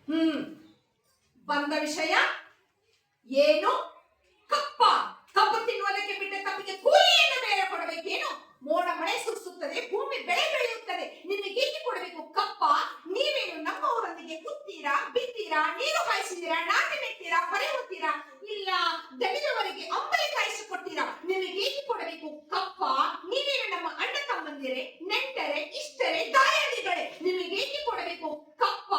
ಹ್ಮ್ ಬಂದ ವಿಷಯ ಏನು? ಕಪ್ಪ. ಕಬ್ಬು ತಿನ್ನುವುದಕ್ಕೆ ಬಿಟ್ಟ ತಪ್ಪಿಗೆ ಕೂಲಿಯನ್ನು ಬೇರೆ ಕೊಡಬೇಕೇನು? ಮೋಡ ಮಳೆ ಸುರಿಸುತ್ತದೆ, ಭೂಮಿ ಬೆಳೆ ಬೆಳೆಯುತ್ತದೆ, ನಿಮಗೆ ಏಕೆ ಕೊಡಬೇಕು ಕಪ್ಪ? ನೀವೇನು ನಮ್ಮವರೊಂದಿಗೆ ಕುತ್ತೀರಾ, ಬಿತ್ತೀರಾ, ನೀರು ಹಾಯಿಸಿದ್ದೀರಾ, ನಾಟಿ ನೆಡ್ತೀರಾ, ಪರೆ ಹೊತ್ತೀರಾ? ಇಲ್ಲ ದಣಿದವರಿಗೆ ಅಂಬಲಿ ಕಾಯಿಸಿಕೊಡ್ತೀರಾ? ನಿಮಗೆ ಏಕೆ ಕೊಡಬೇಕು ಕಪ್ಪ? ನೀವೇನು ನಮ್ಮ ಅಣ್ಣ ತಮ್ಮಂದಿರೆ, ನೆಂಟರೆ, ಇಷ್ಟರೆ, ದಾಯಾದಿಗಳೇ, ನಿಮಗೆ ಏಕೆ ಕೊಡಬೇಕು ಕಪ್ಪ?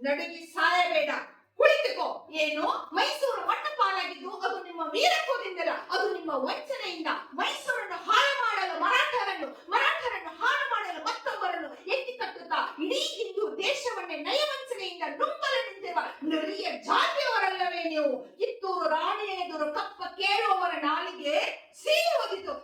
ನಡುಗಿ ಸಾಯಬೇಡ, ಕುಳಿತುಕೋ. ಏನು? ಮೈಸೂರು ಮಣ್ಣ ಪಾಲಾಗಿದ್ದು ಅದು ನಿಮ್ಮ ವೀರತ್ವದಿಂದಲ್ಲ, ಅದು ನಿಮ್ಮ ವಂಚನೆಯಿಂದ. ಮೈಸೂರನ್ನು ಹಾಳು ಮಾಡಲು ಮರಾಠರನ್ನು ಹಾಳು ಮಾಡಲು ಮತ್ತೊಬ್ಬರನ್ನು ಎತ್ತಿ ಕಟ್ಟುತ್ತಾ ಇಡೀ ಹಿಂದೂ ದೇಶವನ್ನೇ ನಯವಂಚನೆಯಿಂದ ನುಂಗಲು ನಿಂತಿರುವ ನರಿಯ ಜಾತಿಯವರಲ್ಲವೇ ನೀವು? ಕಿತ್ತೂರು ರಾಣಿಯ ಎದುರು ಕಪ್ಪ ಕೇಳುವವರ ನಾಲಿಗೆ ಸೀಳು ಹೋಗಿತು.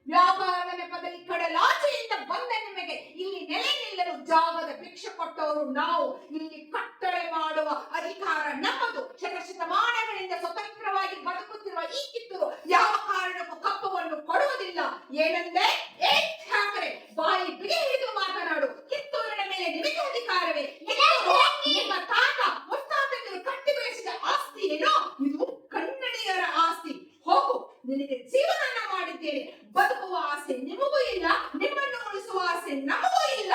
ವ್ಯಾಪಾರದ ನೆಪದಲ್ಲಿ ಕಡಲಾಚೆಯಿಂದ ಬಂದ ನಿಮಗೆ ಇಲ್ಲಿ ನೆಲೆ ನಿಲ್ಲಲು ಜಾಗದ ಭಿಕ್ಷೆ ಕೊಟ್ಟವರು ನಾವು. ಇಲ್ಲಿ ಕಟ್ಟಳೆ ಮಾಡುವ ಅಧಿಕಾರ ನಮ್ಮದು. ಶತಶತಮಾನಗಳಿಂದ ಸ್ವತಂತ್ರವಾಗಿ ಬದುಕುತ್ತಿರುವ ಈ ಕಿತ್ತೂರು ಯಾವ ಕಾರಣಕ್ಕೂ ಕಪ್ಪವನ್ನು ಕೊಡುವುದಿಲ್ಲ. ಏನಂದ್ರೆ ಠಾಕರೆ, ಬಾಯಿ ಬಿಗಿ ಹಿಡಿದು ಮಾತನಾಡು. ಕಿತ್ತೂರಿನ ಮೇಲೆ ನಿಮಗೆ ಅಧಿಕಾರವೇ? ನಿಮ್ಮ ತಾತ ಮುತ್ತಾತಂದಿರು ಕಟ್ಟಿ ಬೆಳೆಸಿದ ಆಸ್ತಿ ಏನೋ? ಇದು ಕನ್ನಡಿಗರ ಆಸ್ತಿ. ಹೋಗು, ನಿನಗೆ ಜೀವನ ಮಾಡಿದ್ದೇನೆ. ಬದುಕುವ ಆಸೆ ನಿಮಗೂ ಇಲ್ಲ, ನಿಮ್ಮನ್ನು ಉಳಿಸುವ ಆಸೆ ನಮಗೂ ಇಲ್ಲ.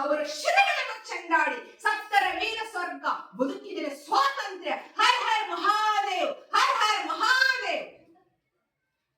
ಅವರ